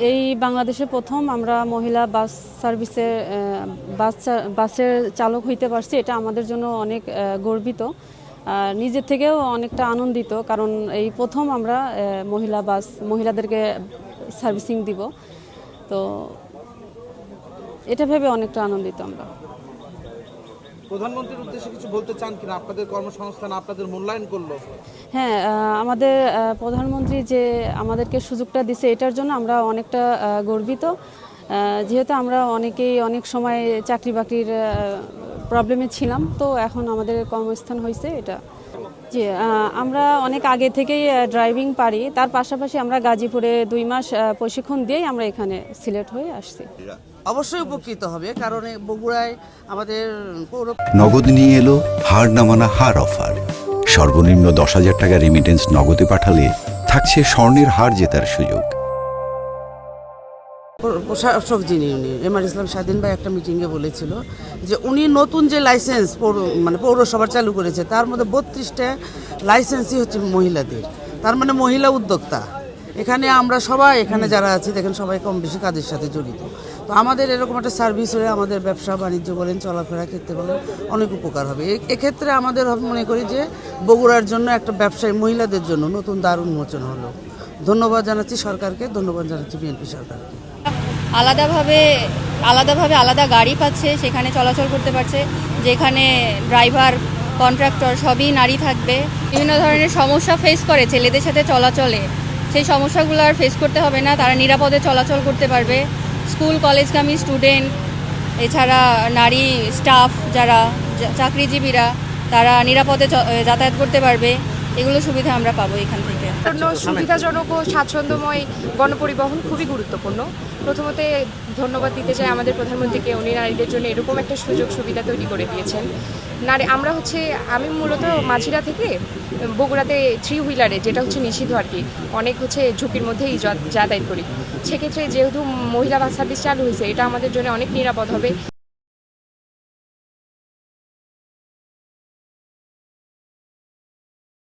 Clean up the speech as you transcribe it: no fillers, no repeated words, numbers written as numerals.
এই বাংলাদেশে প্রথম আমরা মহিলা বাস সার্ভিসে বাসের চালক হইতে পারছি, এটা আমাদের জন্য অনেক গর্বিত। নিজের থেকেও অনেকটা আনন্দিত, কারণ এই প্রথম আমরা মহিলাদেরকে সার্ভিসিং দিব। তো এটা ভেবে অনেকটা আনন্দিত আমরা। প্রধানমন্ত্রীর উদ্দেশ্যে কিছু বলতে চান কিনা? আপনাদের কর্মসংস্থান আপনাদের মূল্যায়ন করলো। হ্যাঁ, আমাদের প্রধানমন্ত্রী যে আমাদেরকে সুযোগটা দিছে, এটার জন্য আমরা অনেকটা গর্বিত। যেহেতু আমরা অনেকেই অনেক সময় চাকরি বাকরির প্রবলেমে ছিলাম, তো এখন আমাদের কর্মস্থান হয়েছে এটা। জি, আমরা অনেক আগে থেকেই ড্রাইভিং পারি, তার পাশাপাশি আমরা গাজীপুরে 2 মাস প্রশিক্ষণ দিয়েই আমরা এখানে সিলেক্ট হয়ে আসছি। অবশ্যই উপকৃত হবে, কারণ বগুড়ায় আমাদের নগদ নিয়ে এলো হার না মানা হার অফার। সর্বনিম্ন 10,000 টাকা রেমিটেন্স নগদে পাঠালে থাকছে স্বর্ণের হার জেতার সুযোগ। প্রশাসক যিনি এমআর ইসলাম স্বাধীন ভাই একটা মিটিংয়ে বলেছিল যে উনি নতুন যে লাইসেন্স পৌরসভার চালু করেছে, তার মধ্যে 32টা লাইসেন্সই হচ্ছে মহিলাদের, তার মানে মহিলা উদ্যোক্তা। এখানে আমরা সবাই এখানে যারা আছি দেখেন সবাই কম বেশি কাজের সাথে জড়িত। তো আমাদের এরকম একটা সার্ভিস হয়ে আমাদের ব্যবসা বাণিজ্য বলেন, চলাফেরা ক্ষেত্রে বলেন, অনেক উপকার হবে। এক্ষেত্রে আমাদের মনে করি যে বগুড়ার জন্য একটা ব্যবসায়ী মহিলাদের জন্য নতুন দ্বার উন্মোচন হলো। ধন্যবাদ জানাচ্ছি সরকারকে, ধন্যবাদ জানাচ্ছি বিএনপি সরকারকে। আলাদাভাবে আলাদা গাড়ি পাচ্ছে, সেখানে চলাচল করতে পারছে, যেখানে ড্রাইভার কন্ট্রাক্টর সবই নারী থাকবে। বিভিন্ন ধরনের সমস্যা ফেস করে ছেলেদের সাথে চলাচলে, সেই সমস্যাগুলো আর ফেস করতে হবে না, তারা নিরাপদে চলাচল করতে পারবে। স্কুল কলেজগামী স্টুডেন্ট, এছাড়া নারী স্টাফ যারা চাকরিজীবীরা, তারা নিরাপদে যাতায়াত করতে পারবে। এগুলো সুবিধা আমরা পাবো এখান থেকে। সুবিধাজনক ও স্বাচ্ছন্দ্যময় গণপরিবহন খুবই গুরুত্বপূর্ণ। প্রথমত ধন্যবাদ দিতে চাই আমাদের প্রধানমন্ত্রীকে, উনি নারীদের জন্য এরকম একটা সুযোগ সুবিধা তৈরি করে দিয়েছেন। আমি মূলত মাঝিরা থেকে বগুড়াতে 3 হুইলারে, যেটা হচ্ছে নিষিদ্ধ আর কি, অনেক ঝুঁকির মধ্যেই যাতায়াত করি। সেক্ষেত্রে যেহেতু মহিলা বাস সার্ভিস চালু হয়েছে, এটা আমাদের জন্য অনেক নিরাপদ হবে।